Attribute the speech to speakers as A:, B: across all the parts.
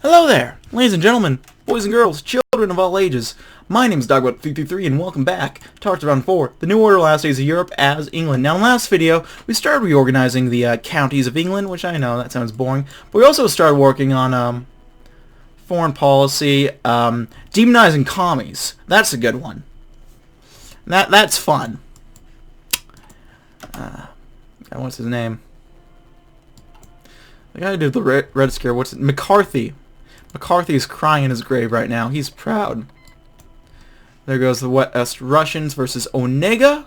A: Hello there, ladies and gentlemen, boys and girls, children of all ages. My name is DB333 and welcome back to Arts Round 4, the New Order Last Days of Europe as England. Now in the last video, we started reorganizing the counties of England, which I know that sounds boring, but we also started working on foreign policy, demonizing commies. That's a good one. That's fun. What's his name? The guy who did the Red Scare, what's it? McCarthy. McCarthy is crying in his grave right now. He's proud. There goes the West Russians versus Onega.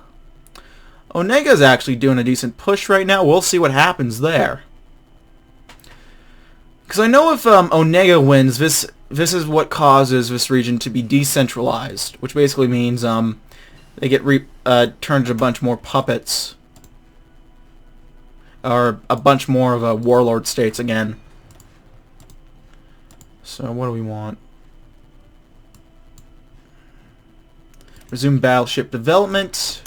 A: Onega's actually doing a decent push right now. We'll see what happens there. Because I know if Onega wins, this is what causes this region to be decentralized, which basically means they get turned into a bunch more puppets. Or a bunch more of warlord states again. So what do we want? Resume battleship development.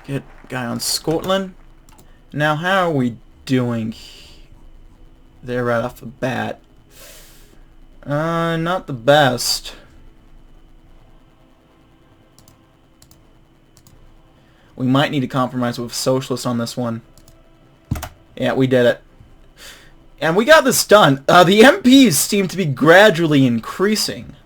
A: Get a guy on Scotland. Now how are we doing there right off the bat? Not the best. We might need to compromise with socialists on this one. Yeah, we did it. And we got this done. The MPs seem to be gradually increasing.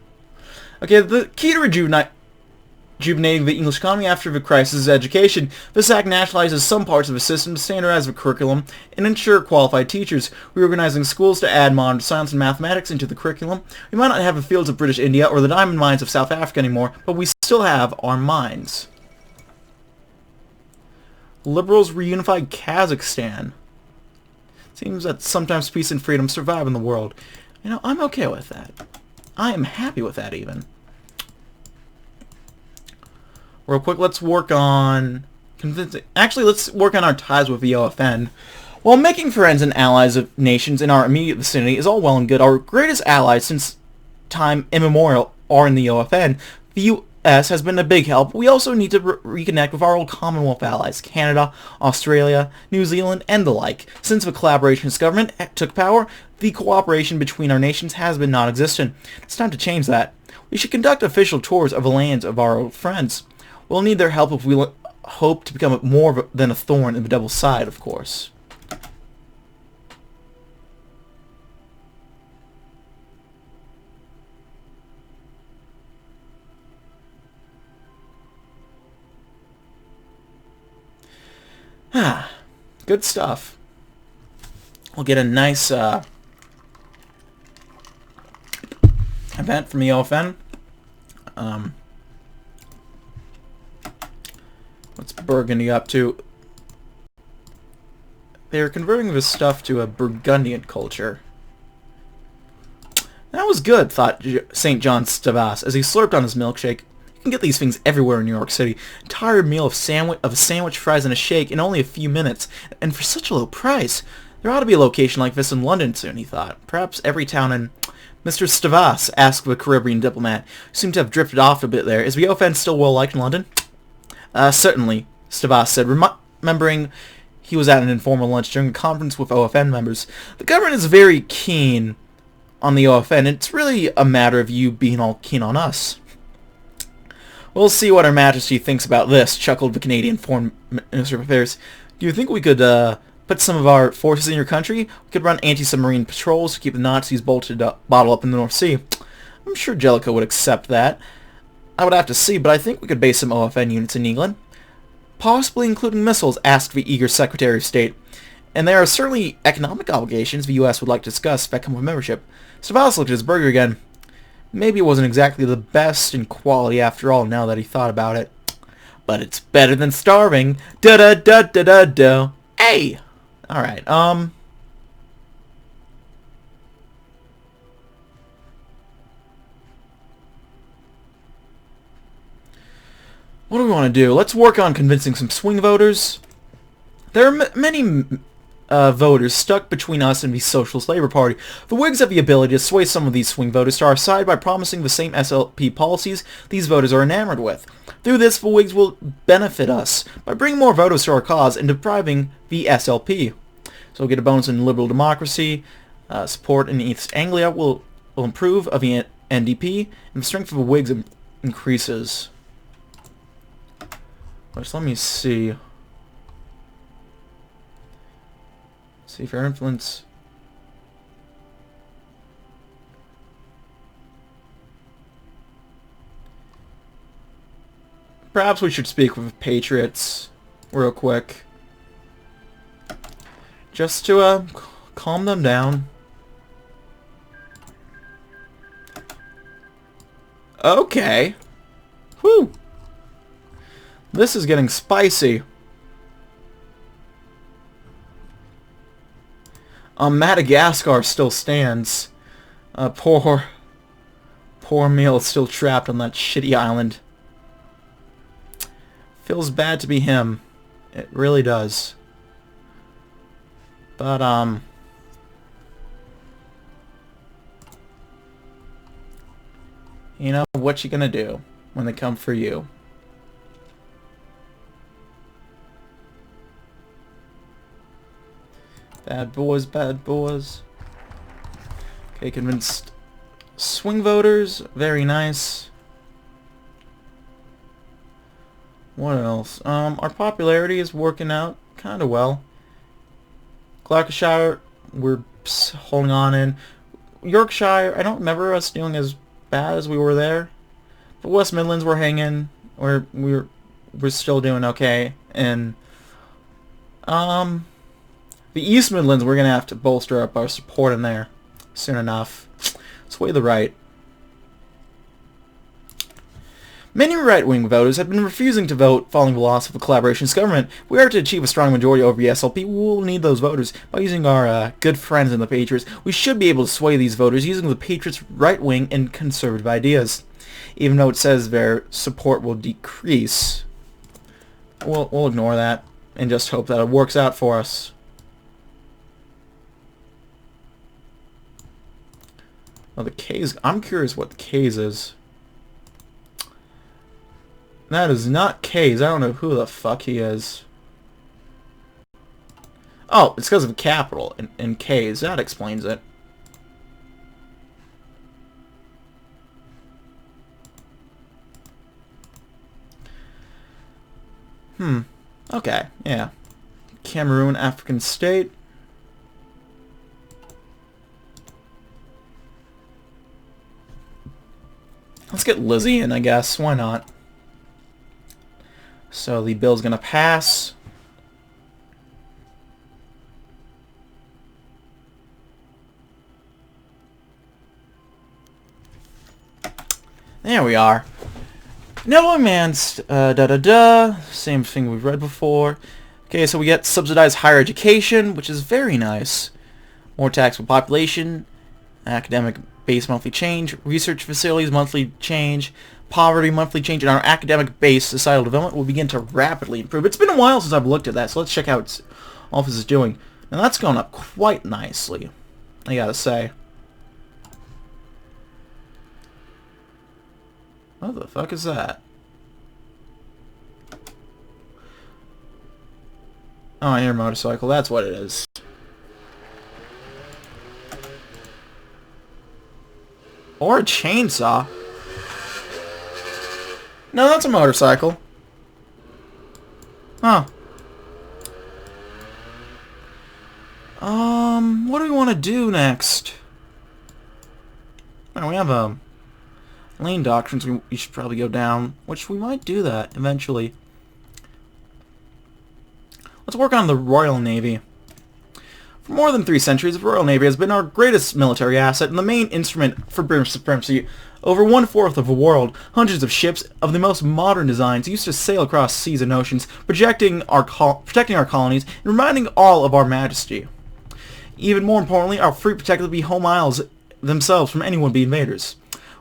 A: Okay, the key to rejuvenating the English economy after the crisis is education. This act nationalizes some parts of the system to standardize the curriculum and ensure qualified teachers, reorganizing schools to add modern science and mathematics into the curriculum. We might not have the fields of British India or the diamond mines of South Africa anymore, but we still have our mines. Liberals reunified Kazakhstan. Seems that sometimes peace and freedom survive in the world. You know, I'm okay with that. I am happy with that, even. Real quick, let's work on convincing... Actually, let's work on our ties with the OFN. While making friends and allies of nations in our immediate vicinity is all well and good, our greatest allies since time immemorial are in the OFN. The U.S. has been a big help. We also need to reconnect with our old Commonwealth allies, Canada, Australia, New Zealand, and the like. Since the collaborationist government took power, the cooperation between our nations has been non-existent. It's time to change that. We should conduct official tours of the lands of our old friends. We'll need their help if we hope to become more than a thorn in the devil's side, of course. Good stuff. We'll get a nice event from the OFN. What's Burgundy up to? They're converting this stuff to a Burgundian culture. That was good, thought St. John Stavas as he slurped on his milkshake. You can get these things everywhere in New York City. Entire meal of a sandwich, fries, and a shake in only a few minutes, and for such a low price. There ought to be a location like this in London soon, he thought. Perhaps every town in... Mr. Stavas asked the Caribbean diplomat, who seemed to have drifted off a bit there. Is the OFN still well liked in London? Certainly, Stavas said, remembering he was at an informal lunch during a conference with OFN members. The government is very keen on the OFN. It's really a matter of you being all keen on us. We'll see what Her Majesty thinks about this, chuckled the Canadian Foreign Minister of Affairs. Do you think we could put some of our forces in your country? We could run anti-submarine patrols to keep the Nazis bottled up in the North Sea. I'm sure Jellicoe would accept that. I would have to see, but I think we could base some OFN units in England. Possibly including missiles, asked the eager Secretary of State. And there are certainly economic obligations the U.S. would like to discuss if that come with membership. Stavros looked at his burger again. Maybe it wasn't exactly the best in quality after all, now that he thought about it. But it's better than starving. Da-da-da-da-da-da. Hey! Alright, what do we want to do? Let's work on convincing some swing voters. There are many voters stuck between us and the Socialist Labour Party. The Whigs have the ability to sway some of these swing voters to our side by promising the same SLP policies these voters are enamored with. Through this, the Whigs will benefit us by bringing more voters to our cause and depriving the SLP. So we'll get a bonus in liberal democracy. Support in East Anglia will improve of the NDP, and the strength of the Whigs increases. Which, let me see. See if your influence... Perhaps we should speak with Patriots real quick. Just to calm them down. Okay. Whew. This is getting spicy. Madagascar still stands. Poor Meal is still trapped on that shitty island. Feels bad to be him. It really does. But, you know, what you gonna do when they come for you? Bad boys, bad boys. Okay, convinced swing voters. Very nice. What else? Our popularity is working out kind of well. Gloucestershire, we're holding on in. Yorkshire, I don't remember us doing as bad as we were there. But West Midlands, we're hanging. We're still doing okay. And the East Midlands, we're gonna have to bolster up our support in there soon enough. Sway the right. Many right-wing voters have been refusing to vote following the loss of a collaborationist government. If we are to achieve a strong majority over the SLP, we will need those voters. By using our good friends in the Patriots, we should be able to sway these voters using the Patriots' right-wing and conservative ideas. Even though it says their support will decrease, we'll ignore that and just hope that it works out for us. Oh, the K's. I'm curious what the K's is. That is not K's. I don't know who the fuck he is. Oh, it's because of capital and K's. That explains it. Okay, yeah. Cameroon, African state. Let's get Lizzie in, I guess. Why not? So the bill's gonna pass. There we are. No man's same thing we've read before. Okay, so we get subsidized higher education, which is very nice. More taxable population, academic base monthly change, research facilities monthly change, poverty monthly change, and our academic base societal development will begin to rapidly improve. It's been a while since I've looked at that, so let's check how its office is doing. Now that's going up quite nicely, I gotta say. What the fuck is that? Oh, I hear a motorcycle. That's what it is. Or a chainsaw. No, that's a motorcycle. Huh. What do we want to do next? Well, we have lane doctrines we should probably go down, which we might do that eventually. Let's work on the Royal Navy. For more than 3 centuries, the Royal Navy has been our greatest military asset and the main instrument for British supremacy over 1/4 of the world. Hundreds of ships of the most modern designs used to sail across seas and oceans, protecting our colonies and reminding all of our majesty. Even more importantly, our fleet protected the home isles themselves from any would-be invaders.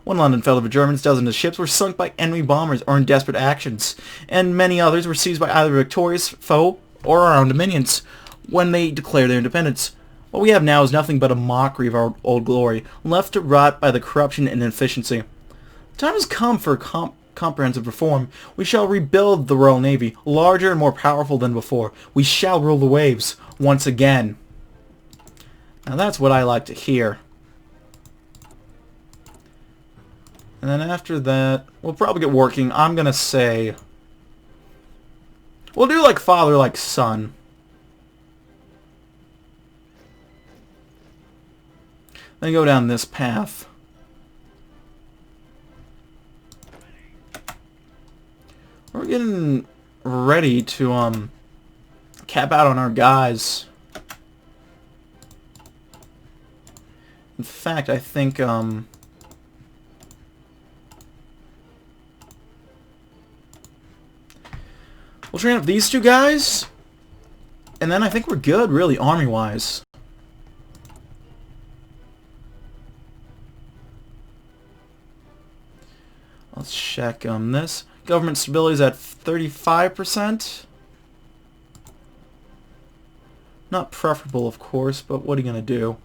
A: When London fell to the Germans, dozens of ships were sunk by enemy bombers or in desperate actions, and many others were seized by either a victorious foe or our own dominions when they declared their independence. What we have now is nothing but a mockery of our old glory, left to rot by the corruption and inefficiency. The time has come for comprehensive reform. We shall rebuild the Royal Navy, larger and more powerful than before. We shall rule the waves once again. Now that's what I like to hear. And then after that, we'll probably get working. I'm gonna say... we'll do like father, like son. Then go down this path. We're getting ready to cap out on our guys. In fact, I think we'll train up these two guys, and then I think we're good, really, army-wise. Let's check this. Government stability is at 35%. Not preferable, of course, but what are you going to do?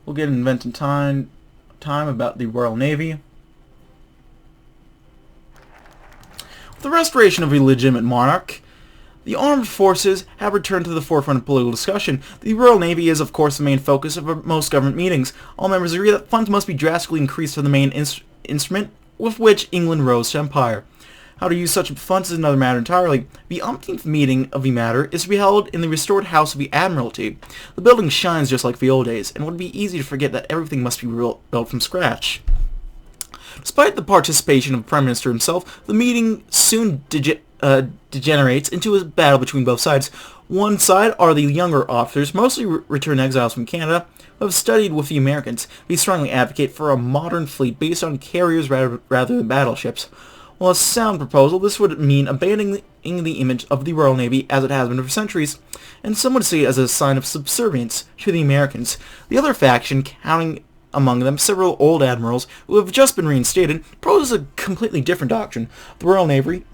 A: We'll get inventing time about the Royal Navy. With the restoration of a legitimate monarch, the armed forces have returned to the forefront of political discussion. The Royal Navy is, of course, the main focus of most government meetings. All members agree that funds must be drastically increased for the main instrument with which England rose to empire. How to use such funds is another matter entirely. The umpteenth meeting of the matter is to be held in the restored House of the Admiralty. The building shines just like the old days, and it would be easy to forget that everything must be built from scratch. Despite the participation of the Prime Minister himself, the meeting soon degenerates into a battle between both sides. One side are the younger officers, mostly returned exiles from Canada, who have studied with the Americans. They strongly advocate for a modern fleet based on carriers rather than battleships. While a sound proposal, this would mean abandoning the image of the Royal Navy as it has been for centuries, and some would see it as a sign of subservience to the Americans. The other faction, counting among them several old admirals who have just been reinstated, proposes a completely different doctrine. The Royal Navy,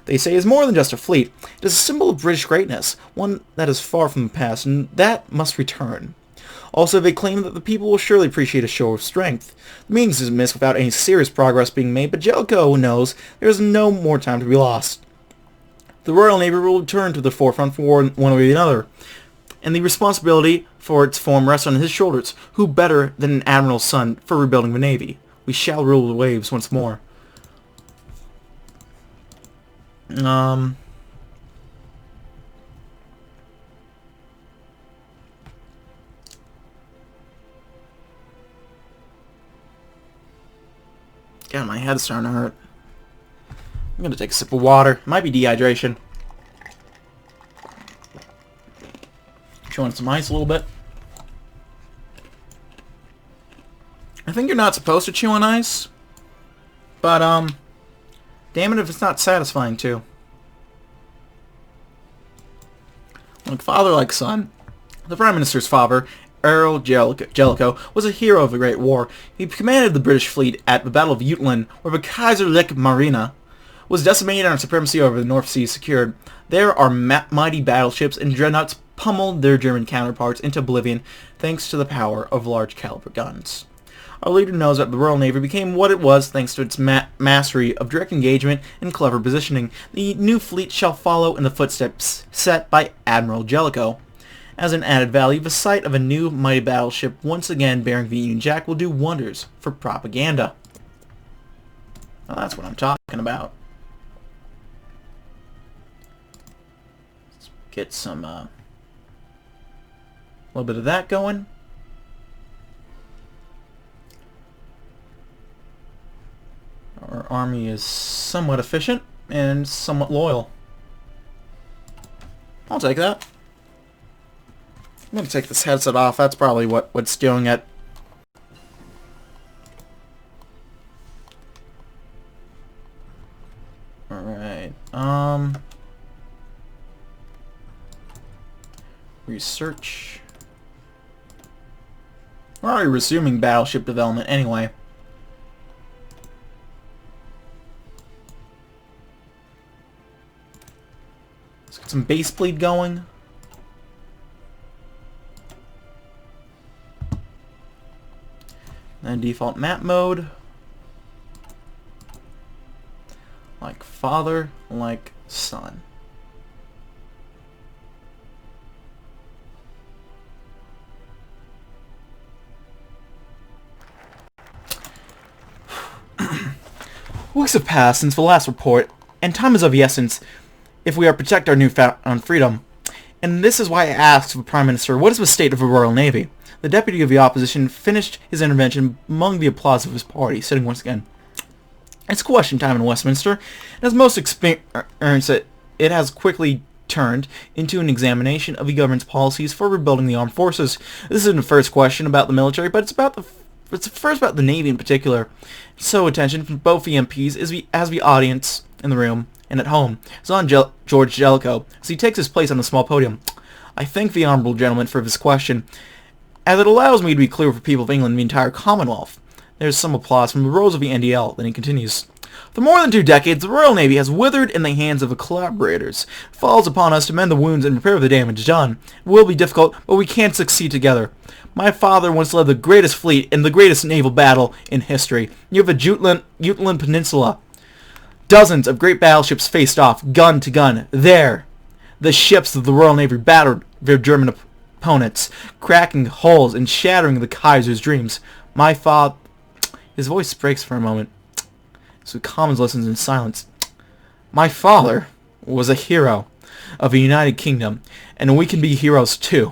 A: they say, is more than just a fleet. It is a symbol of British greatness, one that is far from the past, and that must return. Also, they claim that the people will surely appreciate a show of strength. The meeting is dismissed without any serious progress being made, but Jellicoe knows there is no more time to be lost. The Royal Navy will return to the forefront for one way or another, and the responsibility for its form rests on his shoulders. Who better than an admiral's son for rebuilding the Navy? We shall rule the waves once more. God, my head's starting to hurt. I'm gonna take a sip of water. Might be dehydration. Chew on some ice a little bit. I think you're not supposed to chew on ice, but damn it if it's not satisfying too. Like father, like son. The Prime Minister's father, Earl Jellicoe, was a hero of the Great War. He commanded the British fleet at the Battle of Jutland, where the Kaiserliche Marine was decimated and supremacy over the North Sea secured. There our mighty battleships and dreadnoughts pummeled their German counterparts into oblivion thanks to the power of large caliber guns. Our leader knows that the Royal Navy became what it was thanks to its mastery of direct engagement and clever positioning. The new fleet shall follow in the footsteps set by Admiral Jellicoe. As an added value, the sight of a new mighty battleship once again bearing the Union Jack will do wonders for propaganda. Well, that's what I'm talking about. Let's get some a little bit of that going. Our army is somewhat efficient and somewhat loyal. I'll take that. I'm going to take this headset off. That's probably what's doing it. Alright. Research. We're already resuming battleship development anyway. Let's get some base bleed going. Then default map mode. Like father, like son. Weeks have passed since the last report, and time is of the essence if we are to protect our newfound freedom. And this is why I asked the Prime Minister, what is the state of the Royal Navy? The Deputy of the Opposition finished his intervention among the applause of his party, sitting once again. It's question time in Westminster, and as most experience it has quickly turned into an examination of the government's policies for rebuilding the armed forces. This isn't the first question about the military, but it's first about the Navy in particular. So attention from both the MPs as the audience in the room and at home is on George Jellicoe as he takes his place on the small podium. I thank the honourable gentleman for this question, as it allows me to be clear with the people of England and the entire Commonwealth. There's some applause from the rows of the NDL, then he continues. For more than 2 decades, the Royal Navy has withered in the hands of the collaborators. It falls upon us to mend the wounds and repair the damage done. It will be difficult, but we can succeed together. My father once led the greatest fleet in the greatest naval battle in history. You have a Jutland Peninsula. Dozens of great battleships faced off, gun to gun. There, the ships of the Royal Navy battered their German opponents, cracking holes and shattering the Kaiser's dreams. My father... His voice breaks for a moment, so Commons listens in silence. My father was a hero of the United Kingdom, and we can be heroes too.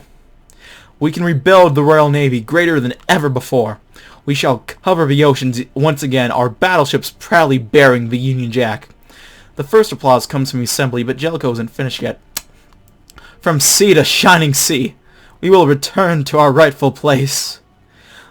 A: We can rebuild the Royal Navy greater than ever before. We shall cover the oceans once again, our battleships proudly bearing the Union Jack. The first applause comes from the assembly, but Jellicoe isn't finished yet. From sea to shining sea, we will return to our rightful place.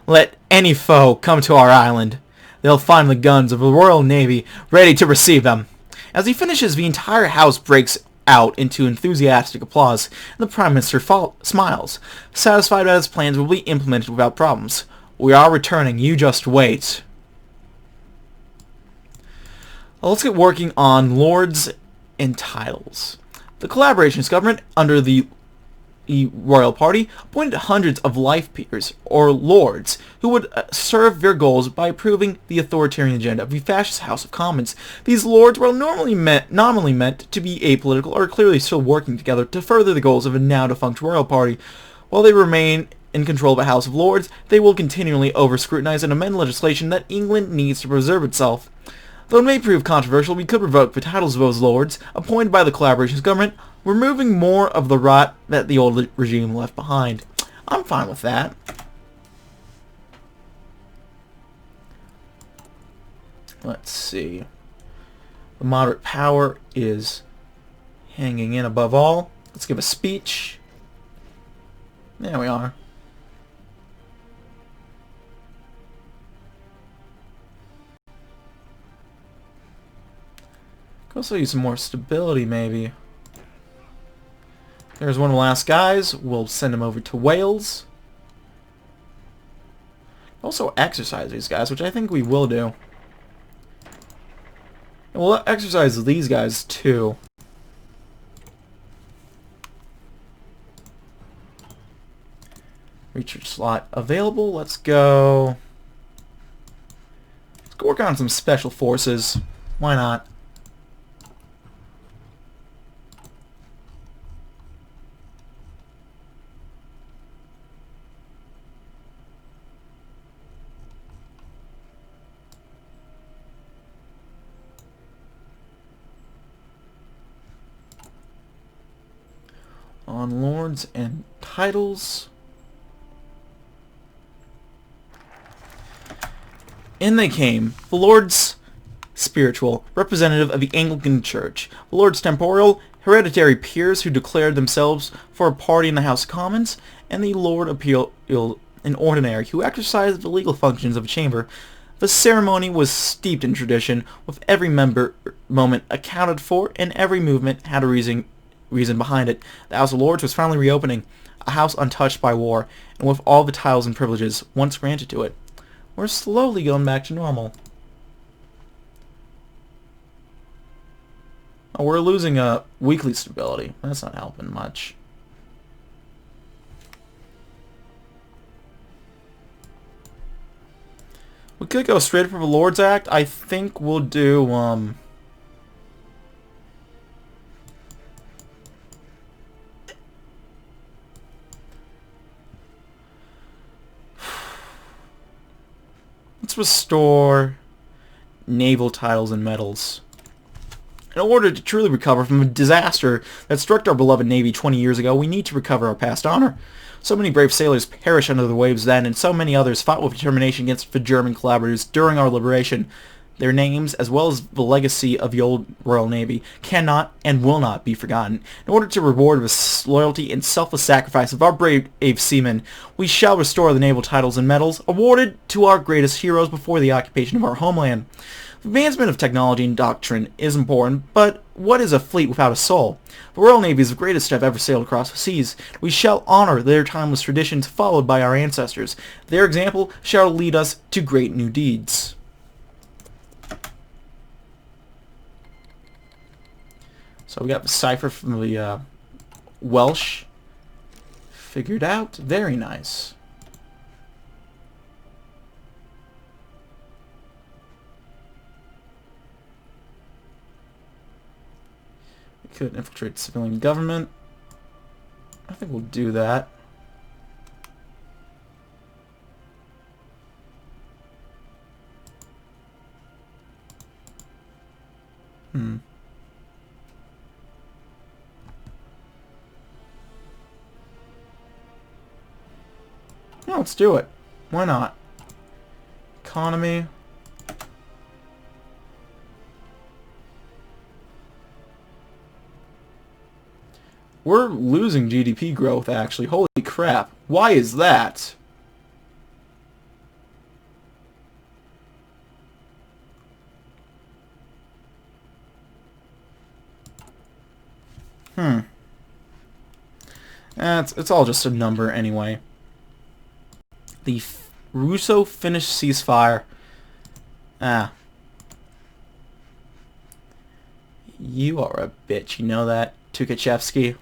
A: Let any foe come to our island. They'll find the guns of the Royal Navy ready to receive them. As he finishes, the entire house breaks out into enthusiastic applause, and the Prime Minister smiles, satisfied that his plans will be implemented without problems. We are returning, you just wait. Well, let's get working on lords and titles. The collaborationist government, under the royal party, appointed hundreds of life peers, or lords, who would serve their goals by approving the authoritarian agenda of the fascist House of Commons. These lords were nominally meant to be apolitical or clearly still working together to further the goals of a now-defunct royal party. While they remain in control of the House of Lords, they will continually over-scrutinize and amend legislation that England needs to preserve itself. Though it may prove controversial, we could revoke the titles of those lords, appointed by the collaborationist government, removing more of the rot that the old regime left behind. I'm fine with that. Let's see. The moderate power is hanging in above all. Let's give a speech. There we are. Could also use some more stability, maybe. There's one of the last guys. We'll send him over to Wales. Also exercise these guys, which I think we will do. And we'll exercise these guys too. Research slot available. Let's go work on some special forces. Why not? On lords and titles. In they came. The lords spiritual, representative of the Anglican Church. The lords temporal, hereditary peers who declared themselves for a party in the House of Commons. And the lord appeal in ordinary, who exercised the legal functions of a chamber. The ceremony was steeped in tradition, with every moment accounted for, and every movement had a reason behind it. The House of Lords was finally reopening, a house untouched by war, and with all the titles and privileges once granted to it. We're slowly going back to normal. Oh, we're losing weekly stability. That's not helping much. We could go straight for the Lords Act. I think we'll do, restore naval titles and medals. In order to truly recover from a disaster that struck our beloved Navy 20 years ago, we need to recover our past honor. So many brave sailors perished under the waves then, and so many others fought with determination against the German collaborators during our liberation. Their names, as well as the legacy of the old Royal Navy, cannot and will not be forgotten. In order to reward the loyalty and selfless sacrifice of our brave seamen, we shall restore the naval titles and medals awarded to our greatest heroes before the occupation of our homeland. The advancement of technology and doctrine is important, but what is a fleet without a soul? The Royal Navy is the greatest to have ever sailed across the seas. We shall honor their timeless traditions followed by our ancestors. Their example shall lead us to great new deeds. So we got the cipher from the Welsh figured out. Very nice. We could infiltrate civilian government. I think we'll do that. Yeah, let's do it. Why not? Economy. We're losing GDP growth, actually. Holy crap. Why is that? It's all just a number anyway. The Russo-Finnish ceasefire. You are a bitch, you know that, Tukachevsky?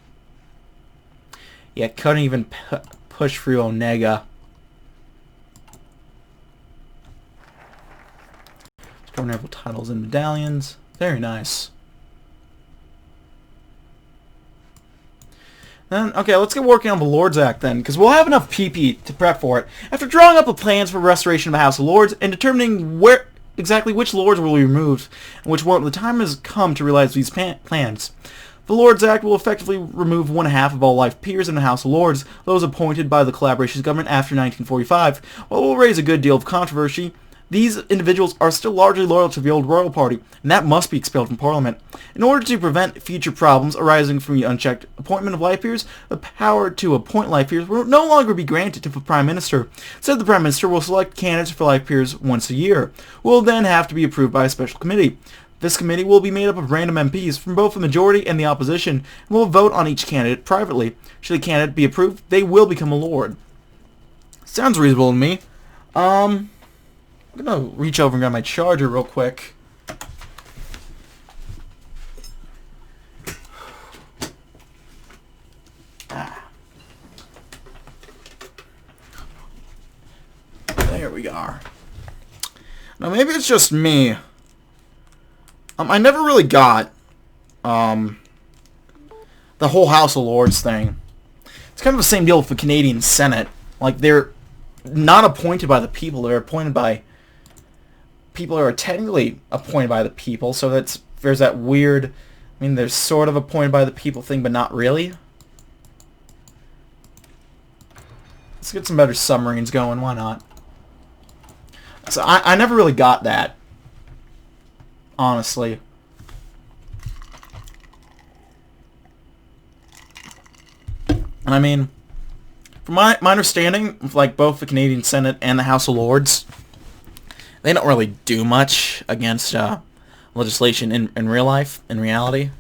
A: Yeah, couldn't even push through Onega. Store naval titles and medallions. Very nice. Then, okay, let's get working on the Lords Act then, because we'll have enough PP to prep for it. After drawing up the plans for restoration of the House of Lords and determining exactly which lords will be removed and which won't, the time has come to realize these plans. The Lords Act will effectively remove 1/2 of all life peers in the House of Lords, those appointed by the collaboration government after 1945. While it will raise a good deal of controversy, these individuals are still largely loyal to the old royal party, and that must be expelled from Parliament. In order to prevent future problems arising from the unchecked appointment of life peers, the power to appoint life peers will no longer be granted to the Prime Minister. Instead, the Prime Minister will select candidates for life peers once a year, who will then have to be approved by a special committee. This committee will be made up of random MPs from both the majority and the opposition, and will vote on each candidate privately. Should the candidate be approved, they will become a lord. Sounds reasonable to me. I'm gonna reach over and grab my charger real quick. There we are. Now maybe it's just me. I never really got the whole House of Lords thing. It's kind of the same deal with the Canadian Senate. Like, they're not appointed by the people, they're appointed by people who are technically appointed by the people, so there's that weird, I mean, they're sort of appointed by the people thing, but not really. Let's get some better submarines going, why not? So I never really got that, honestly. And I mean, from my understanding, like both the Canadian Senate and the House of Lords, they don't really do much against legislation in real life, in reality.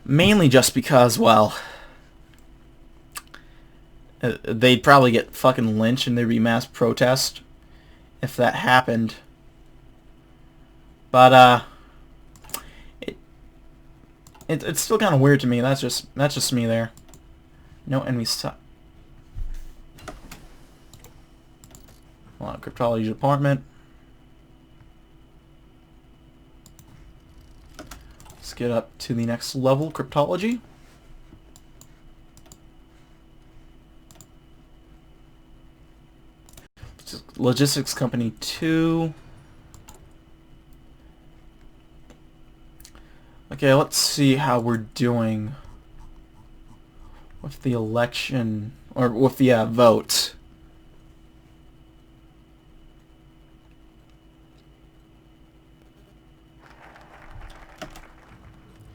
A: Mainly just because, well, they'd probably get fucking lynched and there'd be mass protest if that happened. But it's still kind of weird to me. That's just me there. No enemy stop. Hold on, cryptology department. Let's get up to the next level, cryptology. Logistics Company 2. Okay, let's see how we're doing with the election, or with the vote.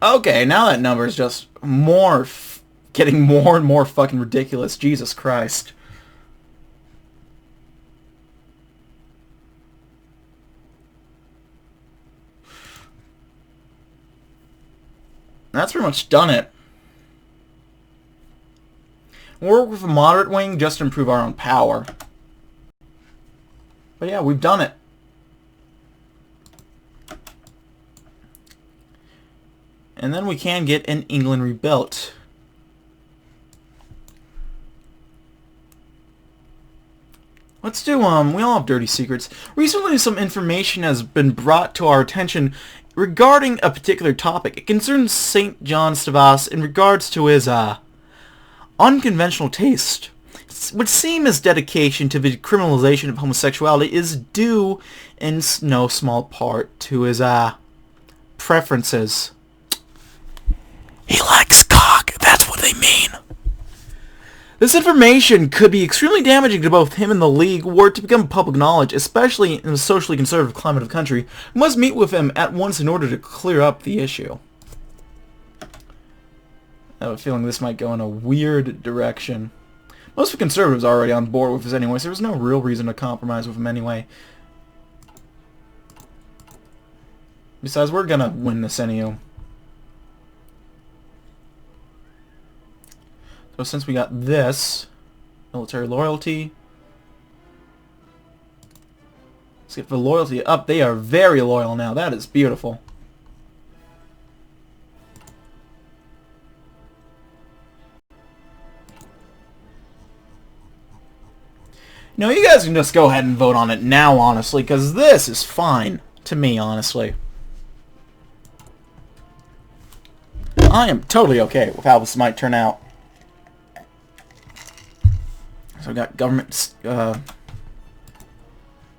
A: Okay, now that number is just getting more and more fucking ridiculous. Jesus Christ. That's pretty much done it. We'll work with a moderate wing just to improve our own power. But yeah, we've done it. And then we can get in England rebuilt. Let's do, we all have dirty secrets. Recently some information has been brought to our attention regarding a particular topic. It concerns St. John Stavros in regards to his, unconventional taste. It would seem his dedication to the criminalization of homosexuality is due in no small part to his, preferences. He likes cock, that's what they mean. This information could be extremely damaging to both him and the League were it to become public knowledge, especially in the socially conservative climate of the country. We must meet with him at once in order to clear up the issue. I have a feeling this might go in a weird direction. Most of the conservatives are already on board with us anyway, so there was no real reason to compromise with him anyway. Besides, we're gonna win this anyway. So since we got this, military loyalty, let's get the loyalty up. They are very loyal now. That is beautiful. No, you guys can just go ahead and vote on it now, honestly, because this is fine to me, honestly. I am totally okay with how this might turn out. So we got government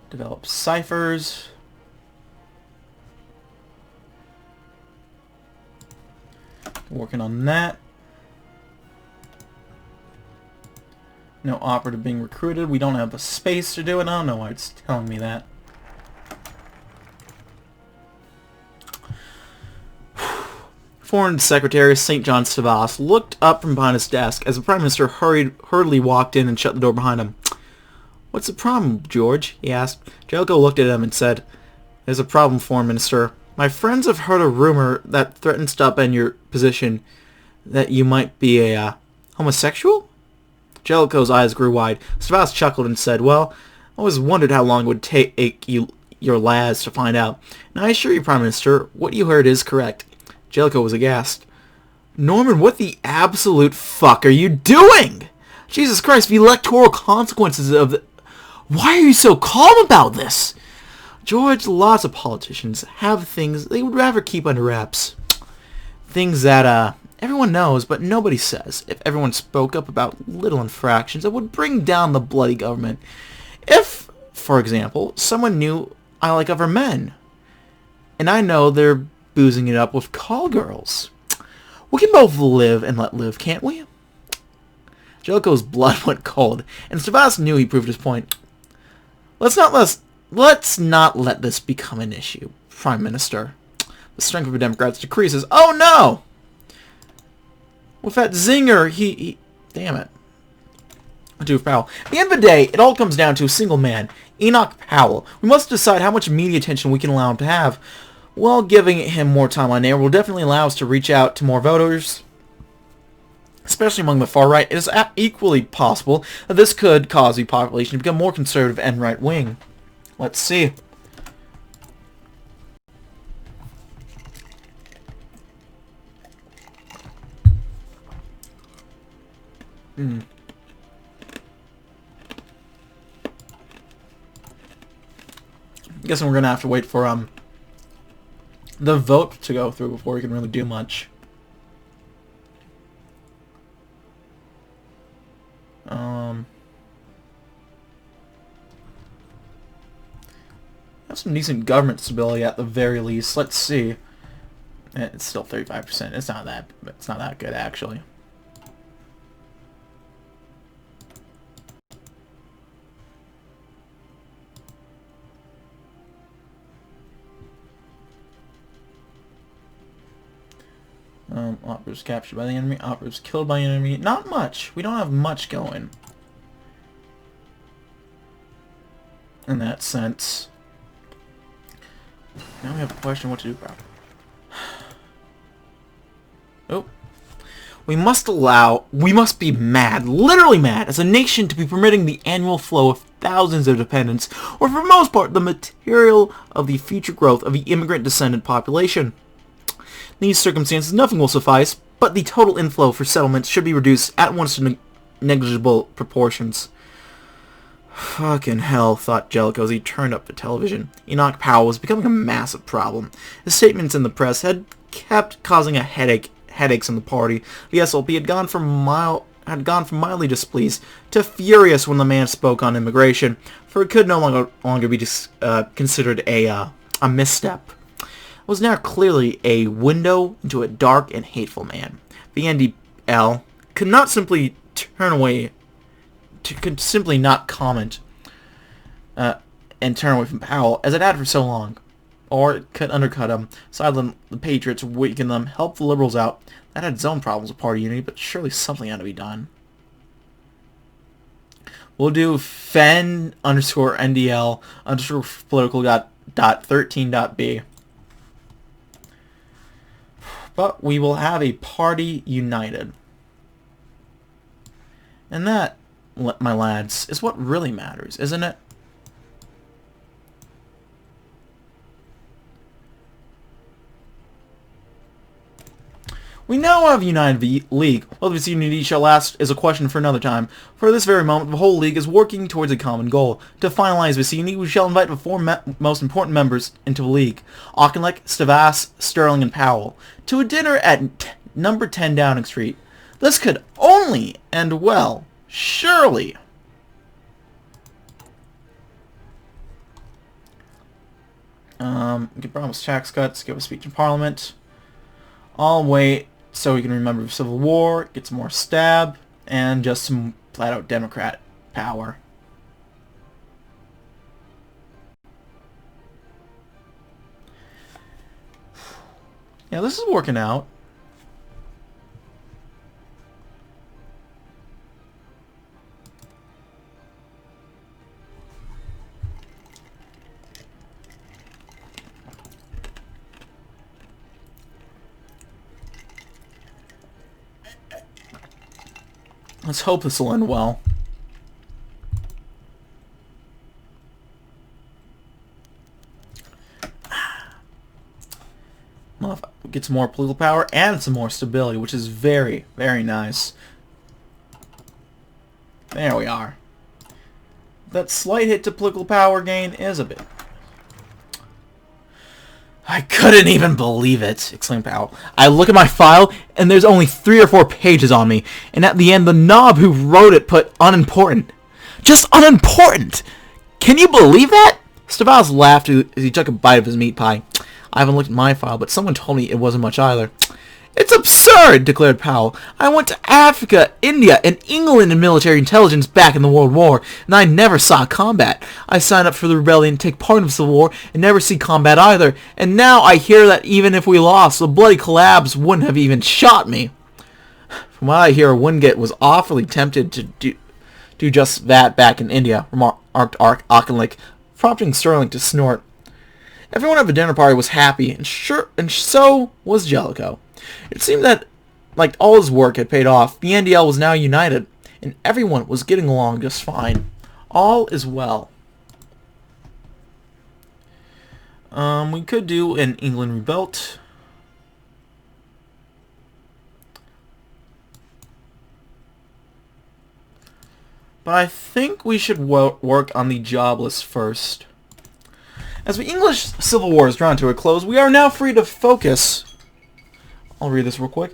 A: develop ciphers. Working on that. No operative being recruited. We don't have the space to do it. I don't know why it's telling me that. Foreign Secretary St. John Stavros looked up from behind his desk as the Prime Minister hurriedly walked in and shut the door behind him. "What's the problem, George?" he asked. Jellicoe looked at him and said, "There's a problem, Foreign Minister. My friends have heard a rumor that threatens to upend your position, that you might be a homosexual?" Jellicoe's eyes grew wide. Stavros chuckled and said, "Well, I always wondered how long it would take your lads to find out. And I assure you, Prime Minister, what you heard is correct." Jellicoe was aghast. "Norman, what the absolute fuck are you doing? Jesus Christ, the electoral consequences of the... Why are you so calm about this?" "George, lots of politicians have things they would rather keep under wraps. Things that, everyone knows, but nobody says. If everyone spoke up about little infractions, it would bring down the bloody government. If, for example, someone knew I like other men, and I know they're boozing it up with call girls, we can both live and let live, can't we?" Jellicoe's blood went cold, and Stavros knew he proved his point. Let's not let this become an issue, Prime Minister. The strength of the Democrats decreases. Oh no! With that zinger, he damn it. To Powell. At the end of the day, it all comes down to a single man, Enoch Powell. We must decide how much media attention we can allow him to have. While giving him more time on air will definitely allow us to reach out to more voters, especially among the far right. It is equally possible that this could cause the population to become more conservative and right-wing. Let's see. I'm guessing we're gonna have to wait for the vote to go through before we can really do much. have some decent government stability at the very least. Let's see. It's still 35%. It's not that good actually. Operatives captured by the enemy. Operatives killed by the enemy. Not much. We don't have much going. In that sense. Now we have a question what to do about it. Oh. We must be mad, literally mad, as a nation to be permitting the annual flow of thousands of dependents, or for the most part, the material of the future growth of the immigrant descendant population. In these circumstances, nothing will suffice, but the total inflow for settlements should be reduced at once to negligible proportions. Fucking hell, thought Jellicoe as he turned up the television. Enoch Powell was becoming a massive problem. His statements in the press had kept causing headaches in the party. The SLP had gone from mildly displeased to furious when the man spoke on immigration, for it could no longer be considered a misstep. It was now clearly a window into a dark and hateful man. The NDL could not simply could simply not comment and turn away from Powell, as it had for so long. Or it could undercut him, silence the Patriots, weaken them, help the Liberals out. That had its own problems with party unity, but surely something had to be done. We'll do fen underscore NDL underscore political dot 13.b. But we will have a party united. And that, my lads, is what really matters, isn't it? We now have a united league. Whether this unity shall last is a question for another time. For this very moment, the whole league is working towards a common goal. To finalize this unity, we shall invite the four most important members into the league: Auchinleck, Stavas, Sterling, and Powell, to a dinner at number 10 Downing Street. This could only end well. Surely. We could promise tax cuts, give a speech in Parliament. I'll wait so we can remember the Civil War, get some more stab, and just some flat-out Democrat power. Yeah, this is working out. Let's hope this will end well. Well, get some more political power and some more stability, which is very, very nice. There we are. That slight hit to political power gain is a bit. I couldn't even believe it, exclaimed Powell. I look at my file, and there's only 3 or 4 pages on me, and at the end the knob who wrote it put unimportant. Just unimportant! Can you believe that? Stavros laughed as he took a bite of his meat pie. I haven't looked at my file, but someone told me it wasn't much either. It's absurd, declared Powell. I went to Africa, India, and England in military intelligence back in the World War, and I never saw combat. I signed up for the rebellion to take part in the Civil War and never see combat either, and now I hear that even if we lost, the bloody collabs wouldn't have even shot me. From what I hear, Wingate was awfully tempted to do just that back in India, remarked Auchinleck, prompting Sterling to snort. Everyone at the dinner party was happy, and so was Jellicoe. It seemed that, like all his work had paid off, the NDL was now united, and everyone was getting along just fine. All is well. We could do an England rebuilt. But I think we should work on the job list first. As the English Civil War is drawn to a close, we are now free to focus, I'll read this real quick,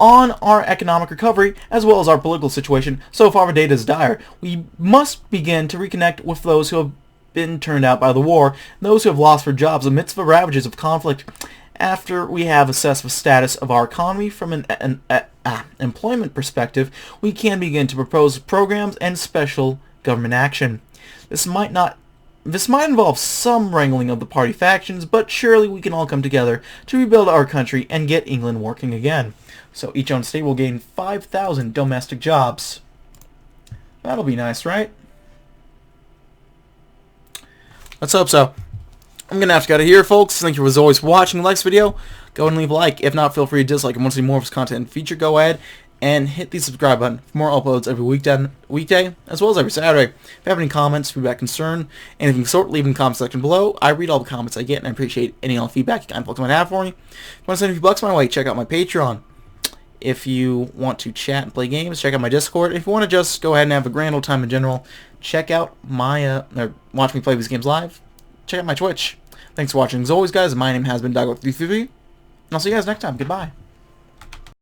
A: on our economic recovery as well as our political situation. So far the data is dire. We must begin to reconnect with those who have been turned out by the war, and those who have lost their jobs amidst the ravages of conflict. After we have assessed the status of our economy from an employment perspective, we can begin to propose programs and special government action. This might involve some wrangling of the party factions, but surely we can all come together to rebuild our country and get England working again. So each own state will gain 5,000 domestic jobs. That'll be nice, right? Let's hope so. I'm going to have to get out of here, folks. Thank you as always for watching. Like this video, go ahead and leave a like. If not, feel free to dislike. And want to see more of his content in the future, go ahead and hit the subscribe button for more uploads every weekday, as well as every Saturday. If you have any comments, feedback, concern, anything of the sort, leave in the comment section below. I read all the comments I get, and I appreciate any and all feedback you kind folks might have for me. If you want to send a few bucks my way, check out my Patreon. If you want to chat and play games, check out my Discord. If you want to just go ahead and have a grand old time in general, check out my, or watch me play these games live, check out my Twitch. Thanks for watching. As always, guys, my name has been DB333, and I'll see you guys next time. Goodbye.